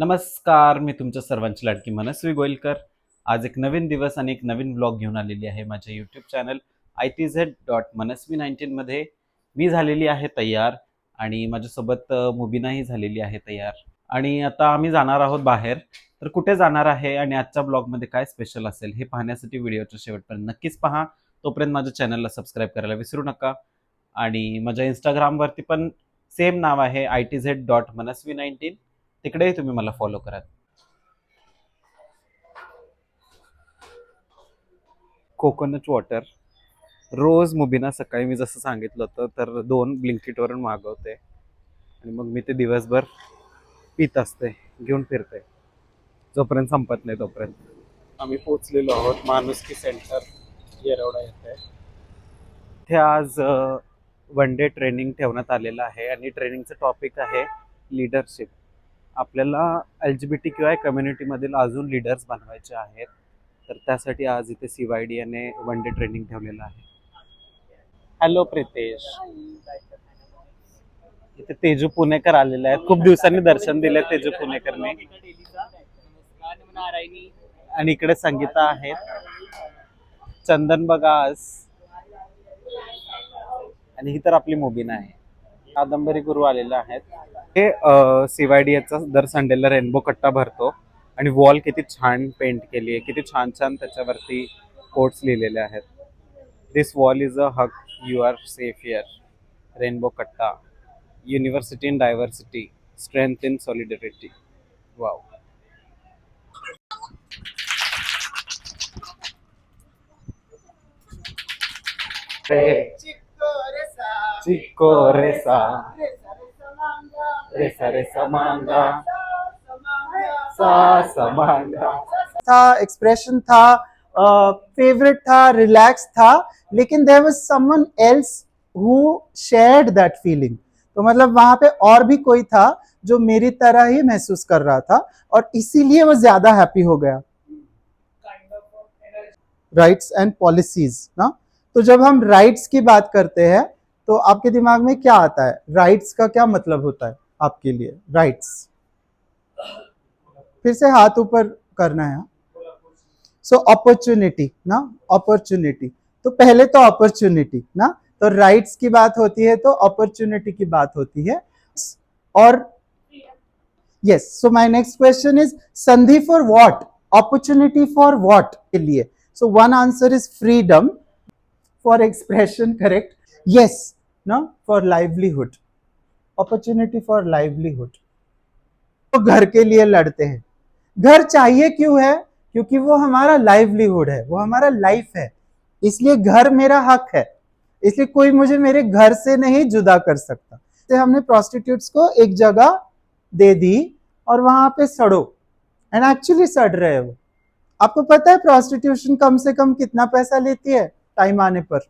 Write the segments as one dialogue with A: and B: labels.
A: नमस्कार, मी तुमच्या सर्वांची लाडकी मनस्वी गोयलकर. आज एक नवीन दिवस आणि एक नवीन व्लॉग घेऊन आलेली आहे माझ्या यूट्यूब चॅनल itz.manasvi19 मध्ये. मी झालेली आहे तयार आणि माझ्यासोबत मुबीनाही झालेली आहे तयार. आणि आता आम्ही जाणार आहोत बाहेर. तर कुठे जाणार आहे आणि आजच्या ब्लॉगमध्ये काय स्पेशल असेल हे पाहण्यासाठी व्हिडिओच्या शेवटपर्यंत नक्कीच पहा. तोपर्यंत माझ्या चॅनलला सबस्क्राईब करायला विसरू नका. आणि माझ्या इंस्टाग्रामवरती पण सेम नाव आहे itz.manasvi19. तिकडेही तुम्ही मला फॉलो करा. कोकोनट वॉटर रोज मुबीना सकाळी मी जसं सांगितलं होतं तर 2 ब्लिंकिटवरून मागवते आणि मग मी ते दिवसभर पित असते, घेऊन फिरते जोपर्यंत संपत नाही तोपर्यंत. आम्ही पोचलेलो आहोत माणुसकी सेंटर येरवडा येथे. इथे आज वन डे ट्रेनिंग ठेवण्यात आलेलं आहे आणि ट्रेनिंगचं टॉपिक आहे लीडरशिप. आपल्याला LGBTQI कम्युनिटीमधील अजून लीडर्स बनवायचे आहेत. तर त्यासाठी आज इथे CYD याने वन डे ट्रेनिंग ठेवलेलं आहे. हॅलो प्रितेश. इथे तेजू पुणेकर आलेले आहेत. खूप दिवसांनी दर्शन दिले तेजू पुणेकरने. आणि इकडे संगीता आहेत, चंदन बघा आज, आणि ही तर आपली मुबीना आहे. कादंबरी गुरु आलेले आहेत. हे CYD याचा दर संडेला रेनबो कट्टा भरतो आणि वॉल किती छान पेंट केली आहे, किती छान छान त्याच्यावरती कोट्स लिहिलेले आहेत. This wall is a hug, you are safe here. Rainbow Katta, university in diversity, strength in solidarity. Wow. चिको रेसा रेसा रेसा मांगा सा समांगा.
B: था, एक्सप्रेशन था, फेवरेट था, रिलैक्स था, लेकिन there was someone else who shared that feeling. तो मतलब वहां पे और भी कोई था जो मेरी तरह ही महसूस कर रहा था और इसीलिए वो ज्यादा हैप्पी हो गया. राइट्स एंड पॉलिसीज ना. तो जब हम राइट्स की बात करते हैं तो आपके दिमाग में क्या आता है? राइट्स का क्या मतलब होता है आपके लिए? राइट्स, फिर से हाथ ऊपर करना है. सो अपॉर्चुनिटी ना, अपॉर्चुनिटी. तो पहले तो अपॉर्चुनिटी ना, तो राइट्स की बात होती है तो अपॉर्चुनिटी की बात होती है. और yes, so my next question is संधि for what, opportunity for what के लिए. So one answer is freedom for expression, correct. Yes ना, for livelihood, opportunity for livelihood. तो घर के लिए लड़ते हैं. घर चाहिए क्यों है? क्योंकि वो हमारा लाइवलीहुड है, वो हमारा लाइफ है. इसलिए घर मेरा हक है, इसलिए कोई मुझे मेरे घर से नहीं जुदा कर सकता. तो हमने प्रोस्टिट्यूट्स को एक जगह दे दी और वहां पे सड़ो, एंड एक्चुअली सड़ रहे हो. आपको पता है प्रोस्टिट्यूशन कम से कम कितना पैसा लेती है टाइम आने पर?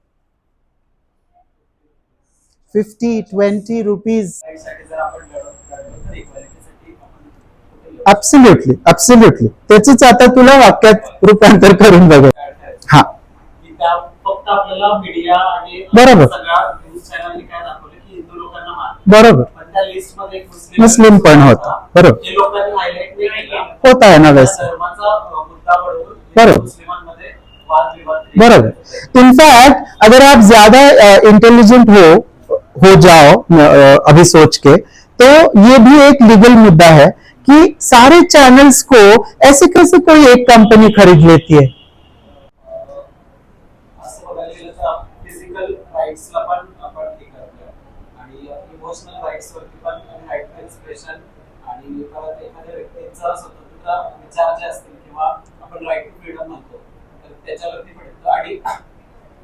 B: 50-20 रुपीज. Absolutely, absolutely. त्याचीच आता तुला वाक्यात रूपांतर करून बघ. हा,
C: फक्त आपल्याला मीडिया आणि
B: बरोबर.
C: सगळ्या न्यूज चॅनलने काय दाखवलं की हिंदू लोकांना मार.
B: बरोबर.
C: पण त्या लिस्ट मध्ये एक
B: मुस्लिम पण होता. बरोबर.
C: हे लोकांनी हायलाइट नाही केलं.
B: होता है ना वैसे.
C: धर्माचा मुद्दा बनवून
B: बरोबर.
C: मुस्लिमांमध्ये वाद विवाद.
B: बरोबर. इनफैक्ट अगर आप ज्यादा इंटेलिजेंट हो जाओ अभी सोच के, तो ये भी एक लीगल मुद्दा है कि सारे चैनल्स को ऐसे कैसे कोई एक कंपनी खरीद लेती है.
C: असं बघायला गेलं तर फिजिकल राईट्सला पण आपण हे करतोय आणि इमोशनल राईट्स वरती पण राईट टू एक्सप्रेशन आणि परत एखाद्या व्यक्तीचा स्वतंत्र विचार जे असतील किंवा आपण राईट टू फ्रीडम म्हणतो तर त्याच्यावरती पण येतो. आणि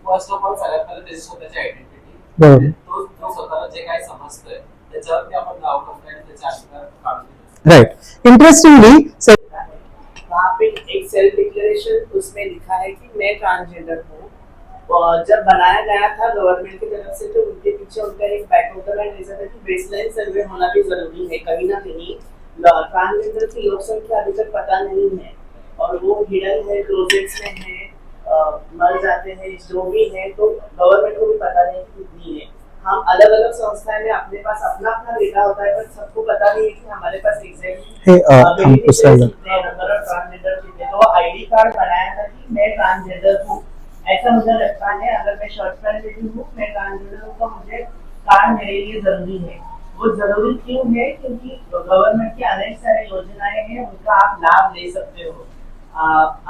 C: फर्स्ट ऑफ ऑल सगळ्यात पहिले त्याची स्वतःची आयडेंटिटी, तो स्वतःला जे काय समजतोय त्याच्यावरती आपण नाव करतोय आणि त्याचे अधिकार काढून घेतो.
B: राइट. इंटरेस्टिंगली
D: वहाँ पे एक सेल्फ डिक्लेरेशन उसमें लिखा है कि मैं ट्रांसजेंडर हूँ. जब बनाया गया था गवर्नमेंट की तरफ से तो उनके पीछे उनका एक बैकग्राउंड रीजन है कि बेसलाइन सर्वे होना भी जरूरी है. कहीं ना कहीं ट्रांसजेंडर की लोक संख्या अभी तक पता नहीं है और वो हिडन है, क्लोजेट्स में है, मर जाते हैं, जो भी है, तो गवर्नमेंट को भी पता नहीं कि कितनी है. हम अलग अलग संस्थाएं में अपने पास अपना अपना डेटा होता है, पर सबको पता नहीं है कि हमारे पास
B: Hey,
D: एग्जैक्टली
B: हम कुछ अलग
D: नंबर ऑफ ट्रांसजेंडर कितने। तो आईडी कार्ड बनाया था कि मैं ट्रांसजेंडर हूँ, ऐसा मुझे लगता है। अगर मैं शर्ट पहन लेती हूँ मैं ट्रांसजेंडर हूँ, तो मुझे कार्ड मेरे लिए जरूरी है। वो जरूरी क्यों है? क्योंकि गवर्नमेंट की अनेक सारी योजनाएं हैं, उनका आप लाभ ले सकते हो।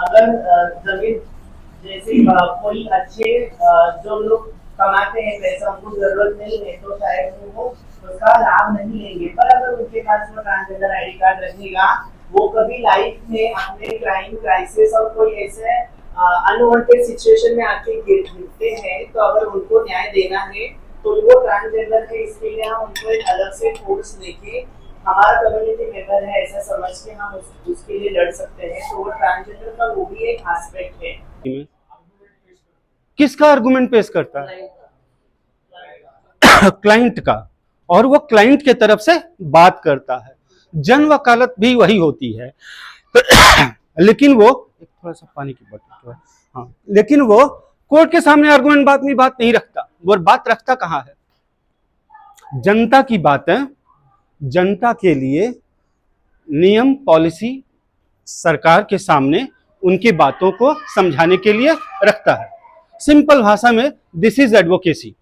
D: अगर जमीन जैसे कोई अच्छे जो लोग कमाते हैं पैसा, उनको जरूरत नहीं है, तो शायद वो उसका लाभ नहीं लेंगे। पर अगर उनके पास वो ट्रांसजेंडर आईडी कार्ड रहेगा, वो कभी लाइफ में अपने क्राइम क्राइसिस और कोई ऐसे अनवांटेड सिचुएशन में आके गिरते हैं, तो अगर उनको न्याय देना है तो वो ट्रांसजेंडर है, इसके लिए हम उनको एक अलग से फोर्स लेके हमारा कम्युनिटी मेंबर है ऐसा समझ के हम उसके लिए लड़ सकते हैं। तो वो ट्रांसजेंडर का वो भी एक एस्पेक्ट है।
E: किसका आर्गुमेंट पेश करता है? क्लाइंट का। और वो क्लाइंट के तरफ से बात करता है। जन वकालत भी वही होती है। लेकिन वो एक थोड़ा सा पानी की बोतल, हाँ, लेकिन वो कोर्ट के सामने आर्गुमेंट बात नहीं रखता। वो बात रखता कहाँ है? जनता की बातें, जनता के लिए नियम पॉलिसी सरकार के सामने उनकी बातों को समझाने के लिए रखता है। सिंपल भाषा में दिस इज एडवोकेसी।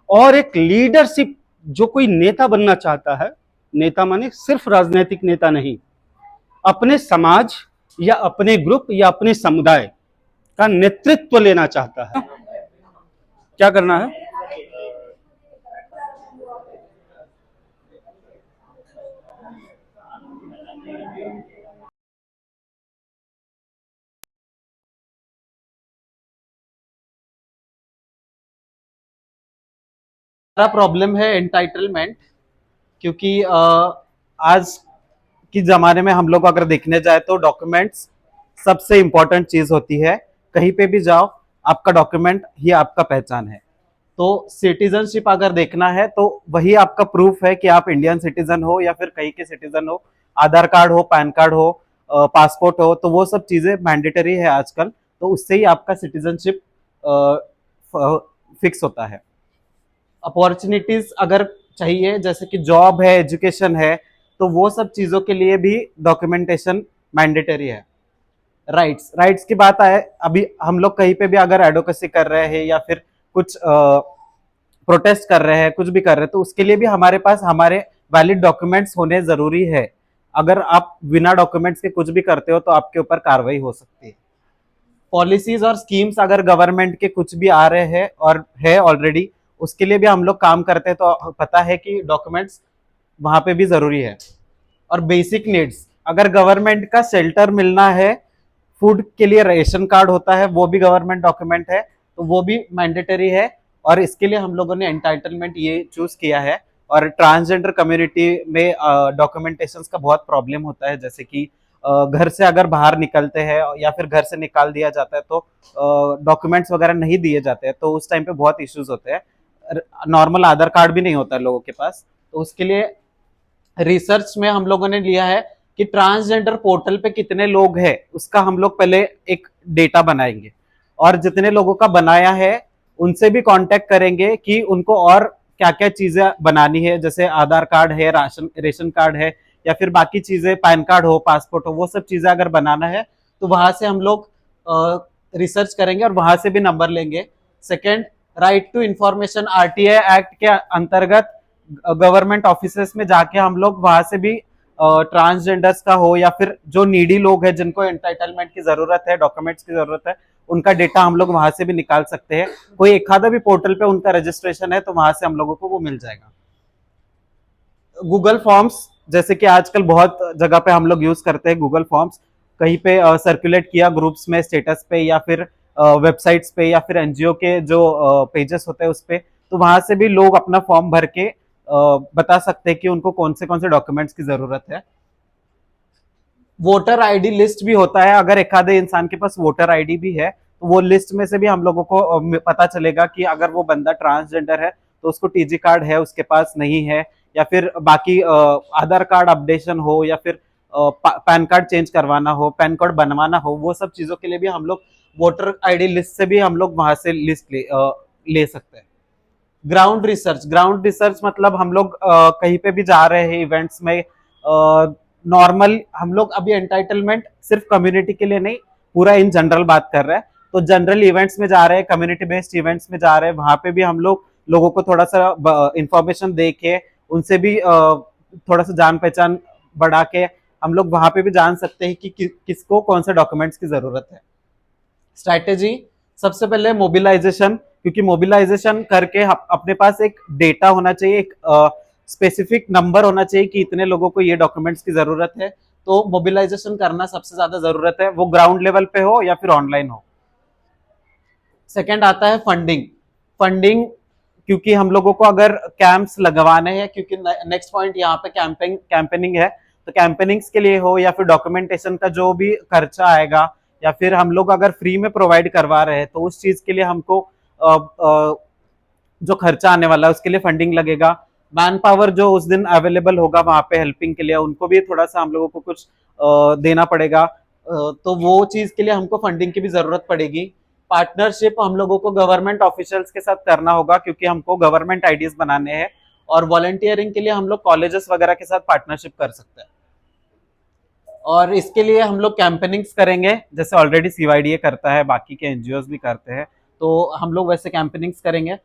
E: और एक लीडरशिप, जो कोई नेता बनना चाहता है, नेता माने सिर्फ राजनीतिक नेता नहीं, अपने समाज या अपने ग्रुप या अपने समुदाय का नेतृत्व लेना चाहता है, क्या करना है?
A: सारा प्रॉब्लम है एंटाइटलमेंट, क्योंकि आज की ज़माने में हम लोग अगर देखने जाए तो डॉक्यूमेंट्स सबसे इम्पोर्टेंट चीज़ होती है। कहीं पे भी जाओ, आपका डॉक्यूमेंट ही आपका पहचान है। तो सिटीजनशिप अगर देखना है तो वही आपका प्रूफ है कि आप इंडियन सिटीजन हो या फिर कहीं के सिटीजन हो। आधार कार्ड हो, पैन कार्ड हो, पासपोर्ट हो, तो वो सब चीज़ें मैंडेटरी है आजकल। तो उससे ही आपका सिटीजनशिप फिक्स होता है। अपॉर्चुनिटीज अगर चाहिए, जैसे कि जॉब है, एजुकेशन है, तो वो सब चीज़ों के लिए भी डॉक्यूमेंटेशन मैंडेटरी है। राइट्स की बात आए, अभी हम लोग कहीं पे भी अगर एडवोकेसी कर रहे हैं या फिर कुछ प्रोटेस्ट कर रहे हैं, कुछ भी कर रहे हैं, तो उसके लिए भी हमारे पास हमारे वैलिड डॉक्यूमेंट्स होने जरूरी है। अगर आप बिना डॉक्यूमेंट्स के कुछ भी करते हो तो आपके ऊपर कार्रवाई हो सकती है। पॉलिसीज और स्कीम्स अगर गवर्नमेंट के कुछ भी आ रहे हैं और है ऑलरेडी, उसके लिए भी हम लोग काम करते हैं, तो पता है कि डॉक्यूमेंट्स वहां पे भी जरूरी है। और बेसिक नीड्स, अगर गवर्नमेंट का शेल्टर मिलना है, फूड के लिए रेशन कार्ड होता है, वो भी गवर्नमेंट डॉक्यूमेंट है, तो वो भी मैंडेटरी है। और इसके लिए हम लोगों ने एंटाइटलमेंट ये चूज किया है। और ट्रांसजेंडर कम्युनिटी में डॉक्यूमेंटेशन का बहुत प्रॉब्लम होता है, जैसे कि घर से अगर बाहर निकलते हैं या फिर घर से निकाल दिया जाता है तो डॉक्यूमेंट्स वगैरह नहीं दिए जाते हैं, तो उस टाइम पे बहुत इश्यूज होते हैं। नॉर्मल आधार कार्ड भी नहीं होता है लोगों के पास। तो उसके लिए रिसर्च में हम लोगों ने लिया है कि ट्रांसजेंडर पोर्टल पे कितने लोग हैं, उसका हम लोग पहले एक डेटा बनाएंगे। और जितने लोगों का बनाया है उनसे भी कांटेक्ट करेंगे कि उनको और क्या क्या चीजें बनानी है, जैसे आधार कार्ड है, रेशन कार्ड है, या फिर बाकी चीजें, पैन कार्ड हो, पासपोर्ट हो, वो सब चीजें अगर बनाना है तो वहां से हम लोग रिसर्च करेंगे और वहां से भी नंबर लेंगे। Second, right to information RTI act के अंतर्गत गवर्नमेंट ऑफिसेस में जाके हम लोग वहां से भी ट्रांसजेंडर्स का हो या फिर जो नीडी लोग हैं जिनको एंटाइटलमेंट की जरूरत है, डॉक्यूमेंट्स की जरूरत है, उनका डेटा हम लोग वहां से भी निकाल सकते हैं। कोई एक आधा भी पोर्टल पे उनका रजिस्ट्रेशन है तो वहां से हम लोगों को वो मिल जाएगा। गूगल फॉर्म्स, जैसे कि आजकल बहुत जगह पे हम लोग यूज करते हैं गूगल फॉर्म्स, कहीं पे सर्कुलेट किया ग्रुप्स में, स्टेटस पे, या फिर वेबसाइट्स पे, या फिर एनजीओ के जो पेजेस होते हैं उस पे, तो वहां से भी लोग अपना फॉर्म भर के बता सकते हैं कि उनको कौन से डॉक्यूमेंट्स की जरूरत है। वोटर आईडी लिस्ट भी होता है, अगर एक आधे इंसान के पास वोटर आईडी भी है तो वो लिस्ट में से भी हम लोगों को पता चलेगा कि अगर वो बंदा ट्रांसजेंडर है तो उसको टीजी कार्ड है, उसके पास नहीं है, या फिर बाकी आधार कार्ड अपडेशन हो, या फिर पैन कार्ड चेंज करवाना हो, पैन कार्ड बनवाना हो, वो सब चीजों के लिए भी हम लोग वोटर आईडी लिस्ट से भी हम लोग वहां से लिस्ट ले सकते हैं। ग्राउंड रिसर्च मतलब हम लोग कहीं पे भी जा रहे हैं इवेंट्स में, नॉर्मल हम लोग अभी एंटाइटलमेंट सिर्फ कम्युनिटी के लिए नहीं, पूरा इन जनरल बात कर रहे हैं। तो जनरल इवेंट्स में जा रहे हैं, कम्युनिटी बेस्ड इवेंट्स में जा रहे हैं, वहां पे भी हम लोग लोगों को थोड़ा सा इंफॉर्मेशन दे के उनसे भी थोड़ा सा जान पहचान बढ़ा के हम लोग वहां पे भी जान सकते हैं कि किसको कौन से डॉक्यूमेंट्स की जरूरत है। स्ट्रैटेजी, सबसे पहले मोबिलाइजेशन, क्योंकि मोबिलाइजेशन करके अपने पास एक डेटा होना चाहिए, एक स्पेसिफिक नंबर होना चाहिए कि इतने लोगों को ये डॉक्यूमेंट्स की जरूरत है। तो मोबिलाइजेशन करना सबसे ज्यादा जरूरत है, वो ग्राउंड लेवल पे हो या फिर ऑनलाइन हो। सेकंड आता है फंडिंग। फंडिंग, क्योंकि हम लोगों को अगर कैंप्स लगवाने हैं, क्योंकि नेक्स्ट पॉइंट यहाँ पे कैंपेनिंग है, तो कैंपेनिंग्स के लिए हो या फिर डॉक्यूमेंटेशन का जो भी खर्चा आएगा, या फिर हम लोग अगर फ्री में प्रोवाइड करवा रहे हैं तो उस चीज के लिए हमको जो खर्चा आने वाला है उसके लिए फंडिंग लगेगा। मैन पावर जो उस दिन अवेलेबल होगा वहां पे हेल्पिंग के लिए, उनको भी थोड़ा सा हम लोगों को कुछ देना पड़ेगा, तो वो चीज के लिए हमको फंडिंग की भी जरूरत पड़ेगी। पार्टनरशिप हम लोगों को गवर्नमेंट ऑफिशियल्स के साथ करना होगा, क्योंकि हमको गवर्नमेंट आईडीज बनाने हैं, और वॉलंटियरिंग के लिए हम लोग कॉलेजेस वगैरह के साथ पार्टनरशिप कर सकते हैं। और इसके लिए हम लोग कैंपेनिंग्स करेंगे, जैसे ऑलरेडी सीवाईडीए करता है, बाकी के एनजीओज भी करते हैं, तो हम लोग वैसे कैंपेनिंग्स करेंगे।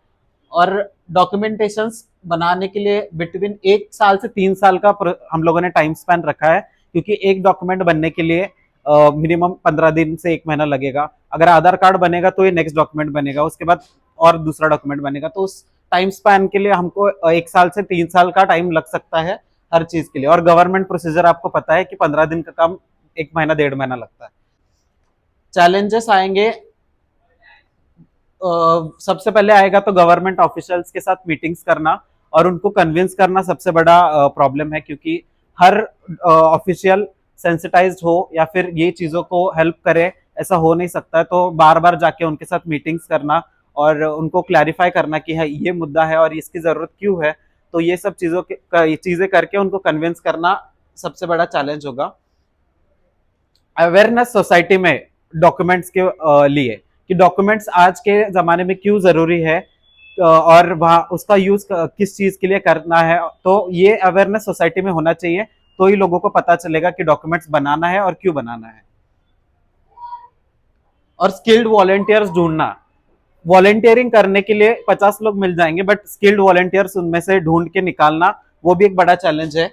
A: और डॉक्यूमेंटेशंस बनाने के लिए बिटवीन 1 साल से 3 साल का हम लोगों ने टाइम स्पैन रखा है, क्योंकि एक डॉक्यूमेंट बनने के लिए मिनिमम 15 दिन से 1 महीना लगेगा। अगर आधार कार्ड बनेगा तो ये नेक्स्ट डॉक्यूमेंट बनेगा, उसके बाद और दूसरा डॉक्यूमेंट बनेगा, तो उस टाइम स्पैन के लिए हमको 1 साल से 3 साल का टाइम लग सकता है हर चीज के लिए। और गवर्नमेंट प्रोसीजर आपको पता है कि 15 दिन का काम 1 महीना 1.5 महीना लगता है। चैलेंजेस आएंगे, सबसे पहले आएगा तो गवर्नमेंट ऑफिशियल्स के साथ मीटिंग्स करना और उनको कन्विंस करना सबसे बड़ा प्रॉब्लम है, क्योंकि हर ऑफिशियल सेंसिटाइज्ड हो या फिर ये चीजों को हेल्प करे ऐसा हो नहीं सकता है। तो बार बार जाके उनके साथ मीटिंग्स करना और उनको क्लैरिफाई करना कि हाँ ये मुद्दा है और इसकी जरूरत क्यों है, तो ये सब चीजें करके उनको कन्विंस करना सबसे बड़ा चैलेंज होगा। अवेयरनेस सोसाइटी में डॉक्यूमेंट्स के लिए कि डॉक्यूमेंट्स आज के जमाने में क्यों जरूरी है, और वहाँ उसका यूज किस चीज के लिए करना है, तो ये अवेयरनेस सोसाइटी में होना चाहिए, तो ही लोगों को पता चलेगा कि डॉक्यूमेंट्स बनाना है और क्यों बनाना है। और स्किल्ड वॉलंटियर्स ढूंढना, वॉलंटियरिंग करने के लिए 50 लोग मिल जाएंगे, बट स्किल्ड वॉलंटियर्स उनमें से ढूंढ के निकालना वो भी एक बड़ा चैलेंज है।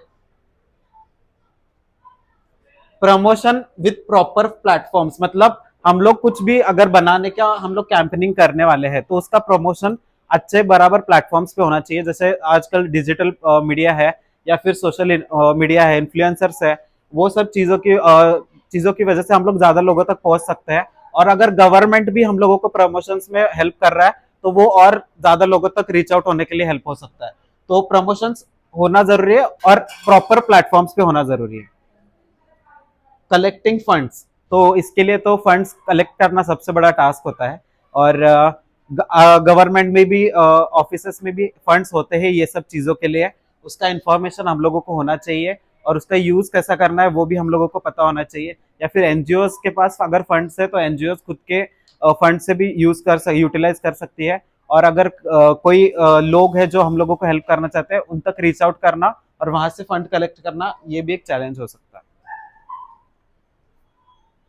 A: प्रमोशन विद प्रॉपर प्लेटफॉर्म्स, मतलब हम लोग कुछ भी अगर बनाने का हम लोग कैंपेनिंग करने वाले हैं तो उसका प्रमोशन अच्छे बराबर प्लेटफॉर्म्स पे होना चाहिए। जैसे आजकल डिजिटल मीडिया है या फिर सोशल मीडिया है, इन्फ्लुएंसर्स है, वो सब चीजों की वजह से हम लोग ज्यादा लोगों तक पहुंच सकते हैं। और अगर गवर्नमेंट भी हम लोगों को प्रमोशंस में हेल्प कर रहा है तो वो और ज्यादा लोगों तक रीच आउट होने के लिए हेल्प हो सकता है। तो प्रमोशंस होना जरूरी है और प्रॉपर प्लेटफॉर्म्स पे होना जरूरी है। कलेक्टिंग फंड्स, तो इसके लिए तो फंड्स कलेक्ट करना सबसे बड़ा टास्क होता है, और गवर्नमेंट में भी ऑफिसेस में भी फंड्स होते हैं ये सब चीज़ों के लिए, उसका इंफॉर्मेशन हम लोगों को होना चाहिए और उसका यूज़ कैसा करना है वो भी हम लोगों को पता होना चाहिए। या फिर एनजीओज के पास अगर फंड्स है तो एनजीओज खुद के फंड से भी यूटिलाइज कर सकती है। और अगर कोई लोग है जो हम लोगों को हेल्प करना चाहते हैं उन तक रीच आउट करना और वहां से फंड कलेक्ट करना, ये भी एक चैलेंज हो सकता है।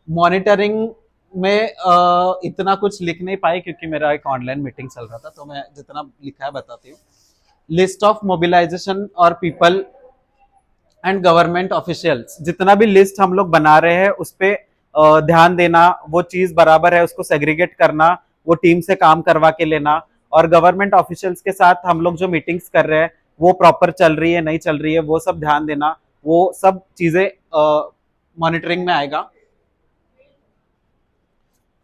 A: मॉनिटरिंग में इतना कुछ लिख नहीं पाए क्योंकि मेरा एक ऑनलाइन मीटिंग चल रहा था, तो मैं जितना लिखा है बताती हूँ। लिस्ट ऑफ मोबिलाइजेशन और पीपल एंड गवर्नमेंट ऑफिशियल्स, जितना भी लिस्ट हम लोग बना रहे हैं उस पर ध्यान देना, वो चीज बराबर है उसको सेग्रीगेट करना, वो टीम से काम करवा के लेना, और गवर्नमेंट ऑफिशियल्स के साथ हम लोग जो मीटिंग्स कर रहे हैं वो प्रॉपर चल रही है नहीं चल रही है वो सब ध्यान देना, वो सब चीजें मॉनिटरिंग में आएगा।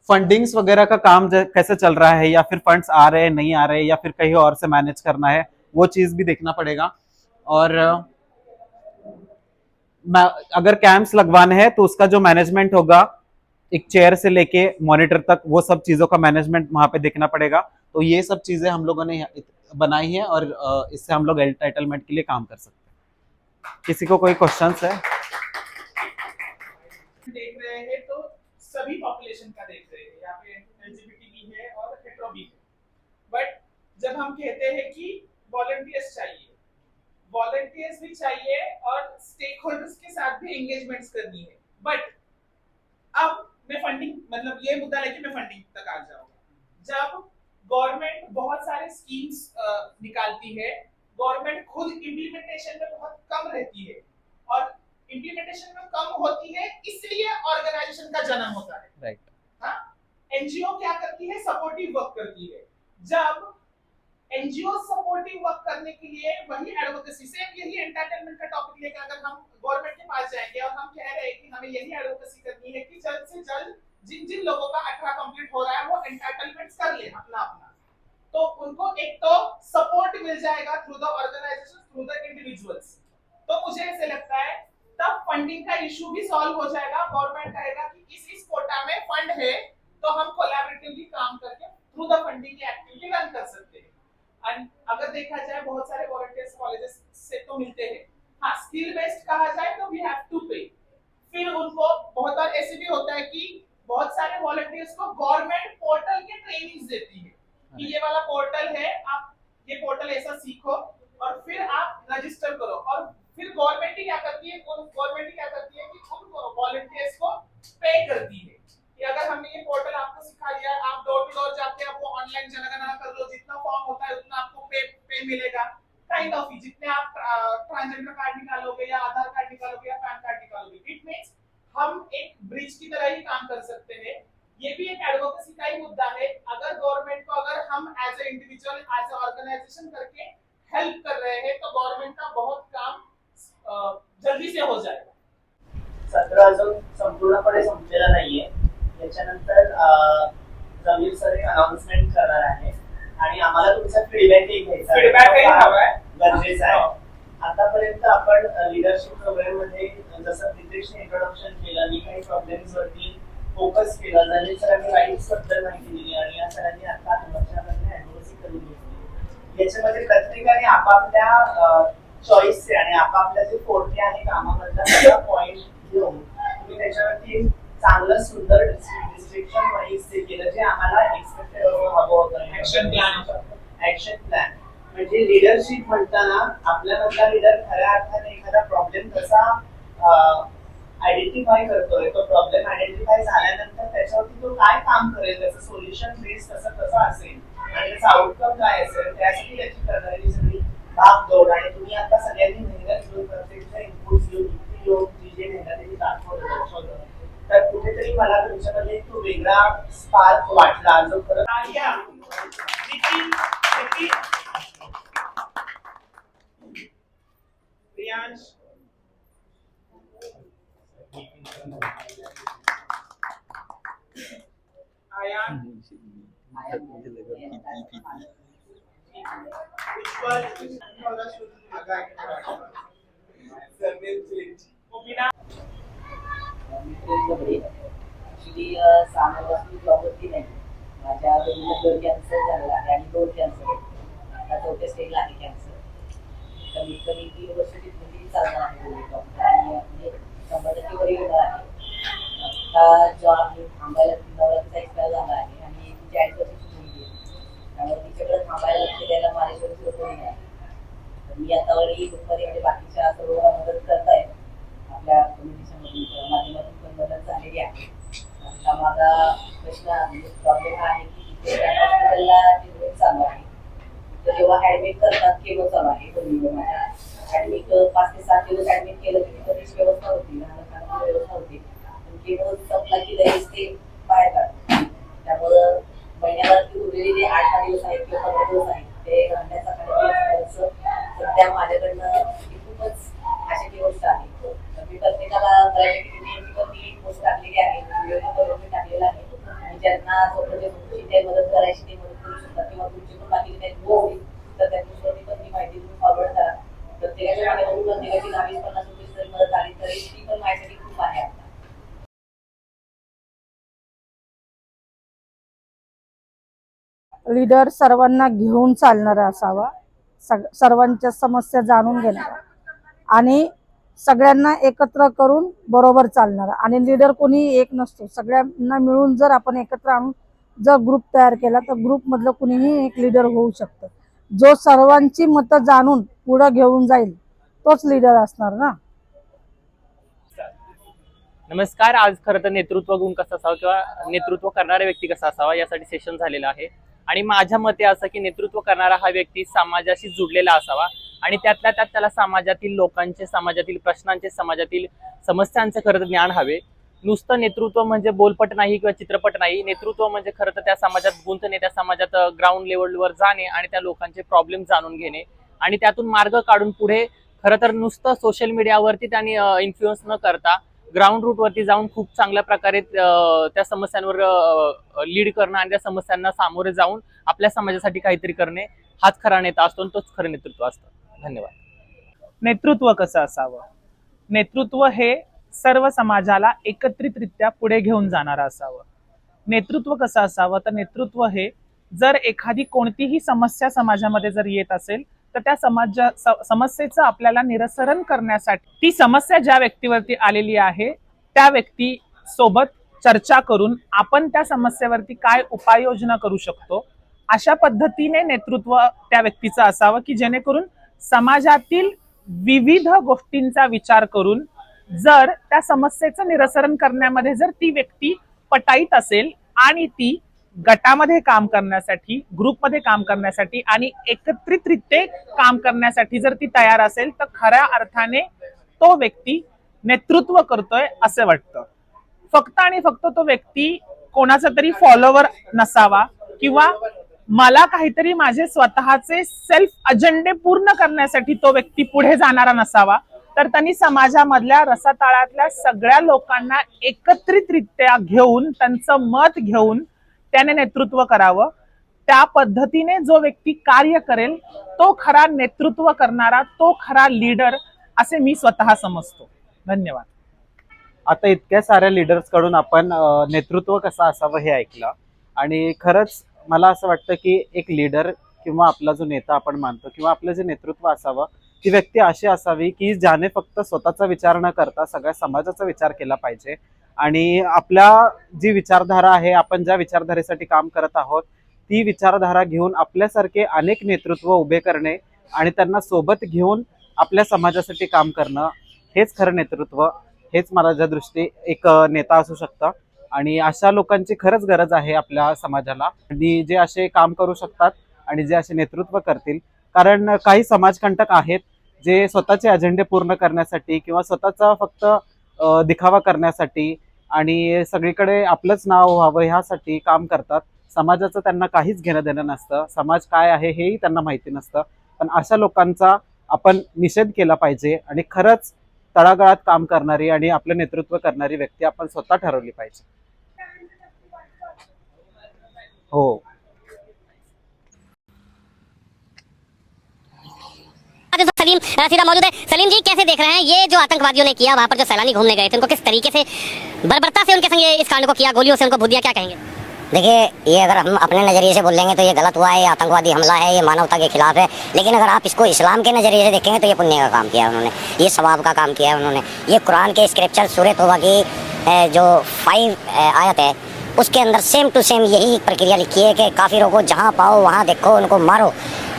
A: फंडिंग्स वगैरह का काम कैसे चल रहा है, या फिर फंड्स आ रहे हैं नहीं आ रहे हैं, या फिर कहीं और से मैनेज करना है, वो चीज भी देखना पड़ेगा। और अगर कैंप्स लगवाने हैं तो उसका जो मैनेजमेंट होगा एक चेयर से लेके मॉनिटर तक, वो सब चीजों का मैनेजमेंट वहां पे देखना पड़ेगा। तो ये सब चीजें हम लोगों ने बनाई है और इससे हम लोग एंटाइटलमेंट के लिए काम कर सकते हैं। किसी को कोई क्वेश्चंस है?
F: देख रहे हैं तो सभी पॉपुलेशन का देख रहे हैं, यहाँ पे एलजीबीटी भी है और हेटेरो भी है, बट जब हम कहते हैं कि वॉलंटियर्स चाहिए, वॉलंटियर्स भी चाहिए और स्टेक होल्डर्स के साथ भी एंगेजमेंट्स करनी है। बट अब मैं फंडिंग, मतलब ये मुद्दा लेके मैं फंडिंग तक आ जाऊंगा। जब गवर्नमेंट बहुत सारे स्कीम्स निकालती है, गवर्नमेंट खुद इम्प्लीमेंटेशन में बहुत कम रहती है, और इम्प्लीमेंटेशन में कम होती है इसलिए ऑर्गेनाइजेशन का जन्म होता है।
A: राइट।
F: हाँ, एनजीओ क्या करती है? सपोर्टिव वर्क करती है। जब एनजीओ सपोर्टिव वर्क करने के लिए वही एडवोकेसी, सेम यही एंटरटेनमेंट का टॉपिक लेकर अगर हम गवर्नमेंट के पास जाएंगे और हम कह रहे हैं कि हमें यही एडवोकेसी करनी है कि जल्द से जल्द जिन जिन लोगों का 18 कंप्लीट हो रहा है वो एंटरटेनमेंट्स कर ले अपना अपना, तो उनको एक तो सपोर्ट मिल जाएगा through the organisation, through the individuals. तो मुझे ऐसे लगता है तब फंडिंग का इशू भी सॉल्व हो जाएगा। गवर्नमेंट कहेगा कि इस कोटा में फंड है तो हम कोलैबोरेटिवली काम करके थ्रू द फंडिंग की एक्टिविटी रन कर सकते हैं। एंड अगर देखा जाए बहुत सारे वॉलंटियर्स कॉलेजेस से तो मिलते हैं। हाँ, स्किल बेस्ड कहा जाए तो वी हैव टू पे। फिर उनको बहुत बार ऐसे भी होता है कि बहुत सारे वॉलंटियर्स को गवर्नमेंट पोर्टल के ट्रेनिंग्स देती है कि ये वाला पोर्टल है, आप ये पोर्टल ऐसा सीखो और फिर आप रजिस्टर करो। और फिर गवर्नमेंट ही क्या करती है, कि उन वॉलंटियर्स को पे करती है कि अगर हमने ये पोर्टल आपको सिखा दिया, आप डोर टू डोर जाके आपको ऑनलाइन जनगणना कर लो, जितना फॉर्म होता है उतना आपको पे मिलेगा, काइंड ऑफ। जितने आप ट्रांसजेंडर कार्ड निकालोगे या आधार कार्ड निकालोगे या पैन कार्ड निकालोगे, इट मींस हम एक ब्रिज की तरह ही काम कर सकते हैं। ये भी एक एडवोकेसी का ही मुद्दा है। अगर गवर्नमेंट को, अगर हम as a individual, as a organisation करके हेल्प कर रहे हैं तो गवर्नमेंट का बहुत काम जल्दी से हो जाएगा।
D: सत्र अजून संपूर्णपणे संपलेला नाहीये। याच्यानंतर जमीर सर एक अनाउन्समेंट करणार आहे आणि आम्हाला तुमचा फीडबॅकही घ्यायचा आहे।
F: फीडबॅकही हवा आहे,
D: गरजेचं आहे। आतापर्यंत आपण लीडरशिप प्रोग्राम मध्ये जसं प्रितेशने इंट्रोडक्शन केलं, मी काही प्रॉब्लेम्स वरती फोकस केला, जमीर सरांनी राईट्स बद्दल माहिती दिली आणि या सरांनी आता वर्षामध्ये ऍडव्होकेसी करून घेतली। याच्यामध्ये प्रत्येकाने आपापल्या चॉईसचे आणि आपापल्या जे कोर्टे आहे कामामधला सगळा पॉइंट घेऊन तुम्ही त्याच्यावरती चांगलं सुंदर डिस्क्रिप्शन वाईज ते केलं, जे आम्हाला एक्सपेक्टेड हवं होतं।
F: ऍक्शन
D: प्लॅन म्हणजे लीडरशिप म्हणताना आपल्यामधला लीडर खऱ्या अर्थाने एखादा प्रॉब्लेम कसा आयडेंटिफाय करतोय, तो प्रॉब्लेम आयडेंटिफाय झाल्यानंतर त्याच्यावरती तो काय काम करेल, त्याचं सोल्युशन बेस कसं असेल आणि त्याचा आउटकम काय असेल, त्यासाठी त्याची करणारी सगळी भागदौड। आणि तुम्ही आता सगळ्यांनी मेहनत घेऊन प्रत्येकच्या इनपुट्स घेऊन इतकी लोक जी मेहनत त्यांनी दाखवलं, तर कुठेतरी मला तुमच्यामध्ये तो वेगळा स्पार्क वाटला जो खरं
F: प्रियांश, आयान, मुबीना,
G: ऍक्च्युली सामान्य जॉब होती नाही, माझ्या बहिणीला कॅन्सर झालेला आहे आणि 2 कॅन्सर आहेत, आता 4थ्या स्टेजला आहे कॅन्सर। कमीत कमी 3 वर्ष ट्रीटमेंट चालणार आहे डॉक्टर आणि म्हणजे 100% बरी होणार आहे। आता जॉब थांबायला 3 वर्षाचा एक्सपायर झाला आहे आणि तिची 8 वर्षाची मुलगी आहे, त्यामुळे तिच्याकडे थांबायला लक्ष द्यायला माझ्याकडे कोणी नाही। तर मी आता वळी दुपारी म्हणजे बाकीच्या सर्व मदत करताय आपल्या कम्युनिटीच्या माध्यमातून पण मदत झालेली आहे। आता माझा प्रश्न म्हणजे प्रॉब्लेम आहे की तिथे हॉस्पिटलला ट्रीटमेंट चालू आहे, तर जेव्हा ऍडमिट करतात केवळ चालू आहे बहिणीवर माझ्या ऍडमिट 5 ते 7 दिवस ऍडमिट केलं की तिथं व्यवस्था होती, लहान खाण्याची व्यवस्था होती, पण केवळ संपला की लगेच ते बाहेर काढतात। त्यामुळं महिन्याला उरलेले जे 8-10 दिवस आहेत किंवा 15 दिवस आहेत ते राहण्याचा खर्च सध्या माझ्याकडनं खूपच आशाची गोष्ट आहे। मी प्रत्येकाला पोस्ट टाकलेली आहे, व्हिडिओ टाकलेला आहे, आणि ज्यांना स्वतःची मदत करायची ते मदत करू शकतात किंवा तुमची पण बाकी काही असेल तर त्यांच्यासाठी पण ती माहिती तुम्ही फॉरवर्ड करा। प्रत्येकाच्या माध्यमातून प्रत्येकाची 20-50 रुपये जरी मदत आली तरी ती पण माझ्यासाठी खूप आहे। आता
H: लीडर सर्वांना घेऊन चालणारा असावा, सर्वांच्या समस्या जाणून घेणारा आणि सगळ्यांना एकत्र करून बरोबर चालणारा। आणि लीडर कोणी एक नसतो, सगळ्यांना मिळून जर आपण एकत्र आणून जर ग्रुप तयार केला तर ग्रुपमधलं कुणीही एक लीडर होऊ शकतं. जो सर्वांची मतं जाणून पुढे घेऊन जाईल तोच लीडर असणार ना.
I: नमस्कार. आज खरं तर नेतृत्व गुण कसा असावा किंवा नेतृत्व करणारा व्यक्ती कसा असावा यासाठी सेशन झालेलं आहे. आणि माझ्या मते असं की नेतृत्व करणारा हा व्यक्ती समाजाशी जुडलेला असावा आणि त्यातल्या त्यात त्याला समाजातील लोकांचे, समाजातील प्रश्नांचे, समाजातील समस्यांचे खरं तर ज्ञान हवे. नुसतं नेतृत्व म्हणजे बोलपट नाही किंवा चित्रपट नाही. नेतृत्व म्हणजे खरं तर त्या समाजात गुंतणे, त्या समाजात ग्राउंड लेवलवर जाणे आणि त्या लोकांचे प्रॉब्लेम जाणून घेणे आणि त्यातून मार्ग काढून पुढे खरं तर नुसतं सोशल मीडियावरती त्यांनी इन्फ्लुएन्स न करता ग्राउंड रूटवरती जाऊन खूप चांगल्या प्रकारे त्या समस्यांवर लीड करणं आणि त्या समस्यांना सामोरे जाऊन आपल्या समाजासाठी काहीतरी करणे हाच खरा नेता असतो आणि तोच खरं नेतृत्व असतं. धन्यवाद.
F: नेतृत्व कसं असावं? नेतृत्व हे सर्व समाजाला एकत्रितरित्या पुढे घेऊन जाणारं असावं. नेतृत्व कसं असावं? तर नेतृत्व हे जर एखादी कोणतीही समस्या समाजामध्ये जर येत असेल तर त्या समस्येचं आपल्याला निरसन करण्यासाठी ती समस्या ज्या व्यक्तीवरती आलेली आहे त्या व्यक्ती सोबत चर्चा करून आपण त्या समस्येवरती काय उपाययोजना करू शकतो अशा पद्धतीने नेतृत्व त्या व्यक्तीचं असावं की जेणेकरून समाजातील विविध गोष्टींचा विचार करून जर त्या समस्येचं निरसन करण्यामध्ये जर ती व्यक्ती पटाईत असेल आणि ती गटामध्ये काम करण्यासाठी, ग्रुपमध्ये काम करण्यासाठी आणि एकत्रितरित्या काम करण्यासाठी जर ती तयार असेल तर खऱ्या अर्थाने तो व्यक्ती नेतृत्व करतोय असं वाटतं. फक्त आणि फक्त तो व्यक्ती कोणाचा तरी फॉलोवर नसावा किंवा मला काहीतरी माझे स्वतःचे सेल्फ अजेंडे पूर्ण करण्यासाठी तो व्यक्ती पुढे जाणारा नसावा, तर त्यांनी समाजामधल्या रसातळातल्या सगळ्या लोकांना एकत्रितरित्या घेऊन त्यांचं मत घेऊन त्याने नेतृत्व करावं. त्या पद्धतीने जो व्यक्ती कार्य करेल तो खरा नेतृत्व करणारा, तो खरा लीडर असे मी स्वतः समजतो. धन्यवाद.
A: आता इतक्या साऱ्या लीडर्स कडून आपण नेतृत्व कसं असावं हे ऐकलं आणि खरंच मला असं वाटतं की एक लीडर किंवा आपला जो नेता आपण मानतो किंवा आपलं जे नेतृत्व असावं ती व्यक्ती अशी असावी की ज्याने फक्त स्वतःचा विचार न करता सगळ्या समाजाचा विचार केला पाहिजे आणि आपल्या जी विचारधारा आहे, आपण ज्या विचारधारेसाठी काम करत आहोत ती विचारधारा घेऊन आपल्यासारखे अनेक नेतृत्व उभे करणे आणि त्यांना सोबत घेऊन आपल्या समाजासाठी काम करणं हेच खरं नेतृत्व, हेच माझ्या दृष्टी एक नेता असू शकतं. आणि अशा लोकांची खरंच गरज आहे आपल्या समाजाला आणि जे असे काम करू शकतात आणि जे असे नेतृत्व करतील. कारण काही समाजकंटक आहेत जे स्वतःचे अजेंडे पूर्ण करण्यासाठी किंवा स्वतःचा फक्त दिखावा करण्यासाठी आणि सगळीकडे आपलंच नाव व्हावं ह्यासाठी काम करतात. समाजाचं त्यांना काहीच घेणं देणं नसतं, समाज काय आहे हेही त्यांना माहिती नसतं. पण अशा लोकांचा आपण निषेध केला पाहिजे आणि खरंच तळागाळात काम करणारी आणि आपलं नेतृत्व करणारी व्यक्ती आपण स्वतः ठरवली पाहिजे. हो.
J: सलीम सीधा मौजूद है. सलीम जी, कैसे देख रहे हैं ये जो आतंकवादियों ने किया, वहाँ पर जो सैलानी घूमने गए थे उनको किस तरीके से बर्बरता से उनके संग ये इस कांड को किया, गोलियों से उनको भूत दिया, क्या कहेंगे?
K: देखिए, ये अगर हम अपने नज़रिए से बोलेंगे तो ये गलत हुआ है, ये आतंकवादी हमला है, ये मानवता के खिलाफ है. लेकिन अगर आप इसको इस्लाम के नज़रिए से देखेंगे तो ये पुण्य का काम किया है उन्होंने, ये सवाब का काम किया है उन्होंने. ये कुरान के स्क्रिप्चर सूरह तौबा की जो 5 आयत है उसके अंदर सेम टू सेम यही प्रक्रिया लिखी है कि काफिरों को जहाँ पाओ वहाँ देखो उनको मारो,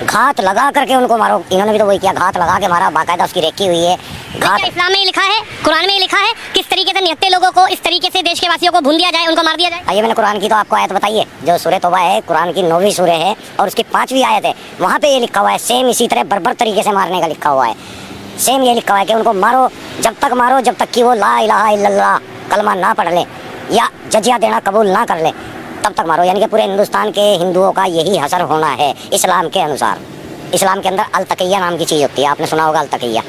K: घात लगा करके उनको मारो. इन्होंने भी तो वही किया, घात लगा के मारा, बाकायदा उसकी रेकी हुई है. घात
J: इस्लाम में लिखा है, कुरान में लिखा है किस तरीके से निहत्ते लोगों को इस तरीके से देश के वासियों को भून दिया जाए, उनको मार दिया जाए.
K: आइए, मैंने कुरान की तो आपको आयत बताई है जो सूरह तौबा है, कुरान की 9वीं सूरह है और उसकी 5वीं आयत है. वहाँ पे ये लिखा हुआ है, सेम इसी तरह बर्बर तरीके से मारने का लिखा हुआ है. सेम ये लिखा हुआ है कि उनको मारो, जब तक मारो जब तक कि वो ला इलाहा इल्लल्लाह कलमा ना पढ़ ले या जजिया देना कबूल ना कर ले, तब तक मारो. यानी कि पूरे हिंदुस्तान के हिंदुओं का यही हशर होना है इस्लाम के अनुसार. इस्लाम के अंदर अल-तक़िया नाम की चीज़ होती है, आपने सुना होगा अल-तक़िया.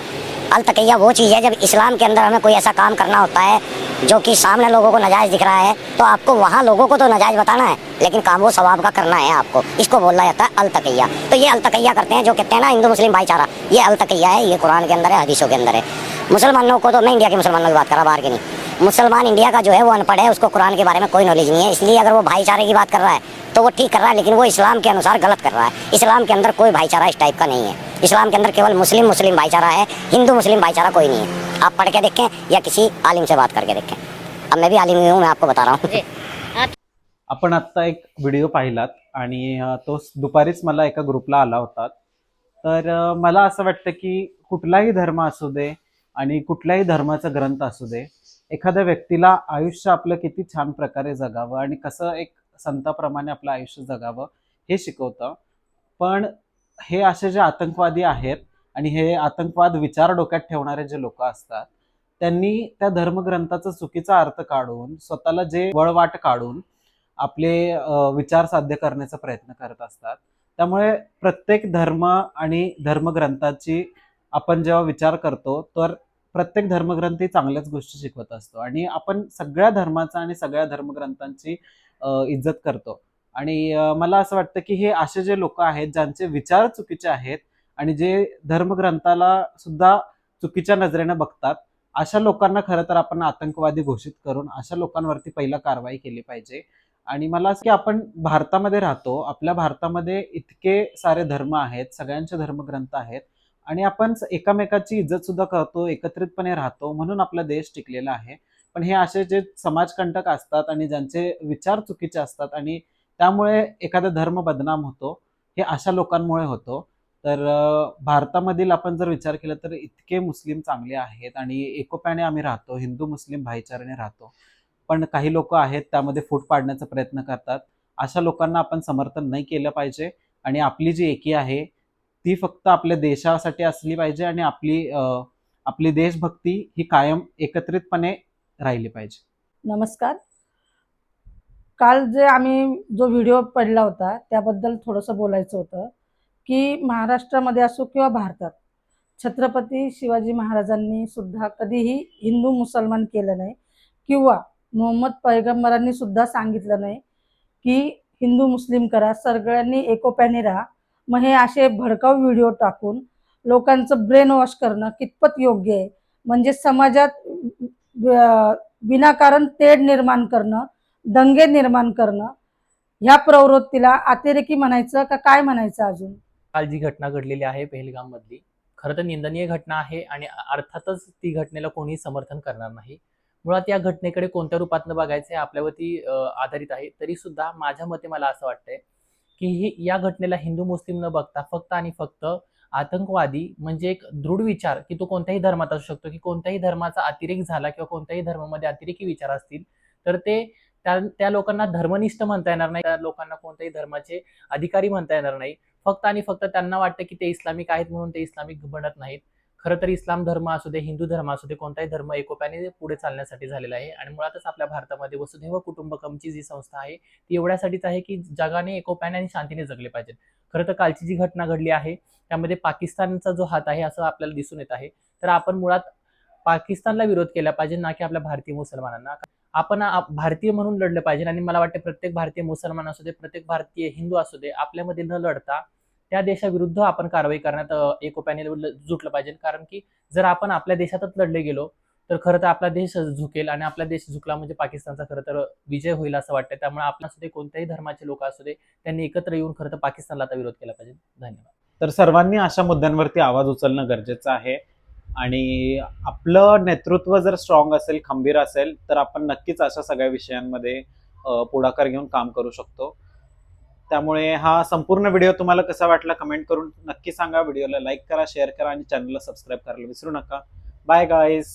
K: अल-तक़िया वो चीज़ है जब इस्लाम के अंदर हमें कोई ऐसा काम करना होता है जो कि सामने लोगों को नाजायज़ दिख रहा है तो आपको वहाँ लोगों को तो नाजायज़ बताना है लेकिन काम वो सवाब का करना है आपको. इसको बोला जाता है अल-तक़िया. तो ये अल-तक़िया करते हैं जो कहते हैं ना हिंदू मुस्लिम भाईचारा, ये अल-तक़िया है. ये कुरान के अंदर है, हदीसों के अंदर है. मुसलमानों को तो मैं इंडिया के मुसलमानों की बात कर रहा, बाहर के नहीं. मुसलमान इंडिया का जो है वो अनपढ़ है, उसको कुरान के बारे में कोई नॉलेज नहीं है. इसलिए अगर वो भाईचारे की बात कर रहा है तो वो ठीक कर रहा है, लेकिन वो इस्लाम के अनुसार गलत कर रहा है. इस्लाम के अंदर कोई भाईचारा इस टाइप का नहीं है. इस्लाम के अंदर केवल मुस्लिम मुस्लिम भाईचारा है, हिंदू मुस्लिम भाईचारा कोई नहीं है. आप पढ़ के देखें या किसी आलिम से बात करके देखें. अब मैं भी आलिम ही हूँ, मैं आपको बता रहा हूँ.
A: आपण आत्ता एक व्हिडिओ पाहिलात आणि तो दुपारीच मला एका ग्रुपला आला होता. तर मला असं वाटतं की कुठलाही धर्म असू दे आणि कुठल्याही धर्माचा ग्रंथ असू दे, एखाद्या व्यक्तीला आयुष्य आपलं किती छान प्रकारे जगावं आणि कसं एक संताप्रमाणे आपलं आयुष्य जगावं हे शिकवतं. पण हे असे जे आतंकवादी आहेत आणि हे आतंकवाद विचार डोक्यात ठेवणारे जे लोक असतात, त्यांनी त्या धर्मग्रंथाचा चुकीचा अर्थ काढून स्वतःला जे वळवाट काढून आपले विचार साध्य करण्याचा प्रयत्न करत असतात. त्यामुळे प्रत्येक धर्म आणि धर्मग्रंथाची आपण जेव्हा विचार करतो, तर प्रत्येक धर्मग्रंथ ही चांगल्याच गोष्टी शिकवत असतो आणि आपण सगळ्या धर्माचा आणि सगळ्या धर्मग्रंथांची इज्जत करतो. आणि मला असं वाटतं की हे असे जे लोक आहेत ज्यांचे विचार चुकीचे आहेत आणि जे धर्मग्रंथाला सुद्धा चुकीच्या नजरेने बघतात, अशा लोकांना खरं तर आपण आतंकवादी घोषित करून अशा लोकांवरती पहिला कारवाई केली पाहिजे. आणि मला असं की आपण भारतामध्ये राहतो, आपल्या भारतामध्ये इतके सारे धर्म आहेत, सगळ्यांचे धर्मग्रंथ आहेत आणि आपण एकामेकाची इज्जत सुद्धा करतो, एकत्रितपणे राहतो, म्हणून आपला देश टिकलेला आहे. पण हे असे जे समाजकंटक असतात आणि ज्यांचे विचार चुकीचे असतात आणि त्यामुळे एखादा धर्म बदनाम होतो, हे अशा लोकांमुळे होतो. तर भारतामधील आपण जर विचार केला तर इतके मुस्लिम चांगले आहेत आणि एकोप्याने आम्ही राहतो, हिंदू मुस्लिम भाईचाराने राहतो. पण काही लोक आहेत त्यामध्ये फूट पाडण्याचा प्रयत्न करतात. अशा लोकांना आपण समर्थन नाही केलं पाहिजे आणि आपली जी एकी आहे ती फक्त आपल्या देशासाठी असली पाहिजे आणि आपली देशभक्ती ही कायम एकत्रितपणे राहिली पाहिजे.
H: नमस्कार. काल जो व्हिडिओ पडला होता त्याबद्दल थोडंसं बोलायचं होतं की महाराष्ट्रामध्ये असो किंवा भारतात छत्रपती शिवाजी महाराजांनी सुद्धा कधीही हिंदू मुसलमान केलं नाही किंवा मोहम्मद पैगंबरांनी सुद्धा सांगितलं नाही की हिंदू मुस्लिम करा, सगळ्यांनी एकोप्याने राहा. मग हे असे भडकाऊ व्हिडिओ टाकून लोकांचं ब्रेन वॉश करणं कितपत योग्य आहे? म्हणजे समाजात विनाकारण तेढ निर्माण करणं, दंगे निर्माण करणं, ह्या प्रवृत्तीला अतिरेकी म्हणायचं का काय म्हणायचं? अजून
I: काल जी घटना घडलेली आहे पेहलगाम मधली, खरं तर निंदनीय घटना आहे आणि अर्थातच ती घटनेला कोणीही समर्थन करणार नाही. मुळात या घटनेकडे कोणत्या रूपातनं बघायचं हे आपल्यावरती आधारित आहे. तरी सुद्धा माझ्या मते मला असं वाटतंय की या घटनेला हिंदू मुस्लिम न बघता फक्त आणि फक्त आतंकवादी म्हणजे एक दृढ विचार की तो कोणत्याही धर्मात असू शकतो, की कोणत्याही धर्माचा अतिरेक झाला किंवा कोणत्याही धर्मामध्ये अतिरेकी विचार असतील तर ते त्या लोकांना धर्मनिष्ठ म्हणता येणार नाही, त्या लोकांना कोणत्याही धर्माचे अधिकारी म्हणता येणार नाही. फक्त आणि फक्त त्यांना वाटतं की ते इस्लामिक आहेत म्हणून ते इस्लामिक बनत नाहीत. खरं तर इस्लाम धर्म असू दे, हिंदू धर्म असू दे, कोणताही धर्म एकोप्याने पुढे चालण्यासाठी झालेला आहे. आणि मुळातच आपल्या भारतामध्ये वसुधैव कुटुंबकमची जी संस्था आहे ती एवढ्यासाठीच आहे की जगाने एकोप्याने आणि शांतीने जगले पाहिजे. खरं तर कालची जी घटना घडली आहे त्यामध्ये पाकिस्तानचा जो हात आहे असं आपल्याला दिसून येत आहे. तर आपण मुळात पाकिस्तानला विरोध केला पाहिजे, ना की आपल्या भारतीय मुसलमानांना. आपण भारतीय म्हणून लढलं पाहिजे आणि मला वाटतं प्रत्येक भारतीय मुसलमान असू दे, प्रत्येक भारतीय हिंदू असू दे, आपल्यामध्ये न लढता त्या देशाविरुद्ध आपण कारवाई करण्यात एकोप्याने जुटलं पाहिजे. कारण की जर आपण आपल्या देशातच लढले गेलो तर खरं तर आपला देश झुकेल आणि आपला देश झुकला म्हणजे पाकिस्तानचा खरं तर विजय होईल असं वाटतं. त्यामुळे आपल्या असू दे, कोणत्याही धर्माचे लोक असू दे, त्यांनी एकत्र येऊन खरं तर पाकिस्तानला आता विरोध केला पाहिजे. धन्यवाद.
A: तर सर्वांनी अशा मुद्द्यांवरती आवाज उचलणं गरजेचं आहे आणि आपलं नेतृत्व जर स्ट्रॉंग असेल, खंबीर असेल, तर आपण नक्कीच अशा सगळ्या विषयांमध्ये पुढाकार घेऊन काम करू शकतो. त्यामुळे हा संपूर्ण व्हिडिओ तुम्हाला कसा वाटला कमेंट करून नक्की सांगा. व्हिडिओला लाईक करा, शेअर करा आणि चॅनलला सबस्क्राईब करायला विसरू नका. Bye guys.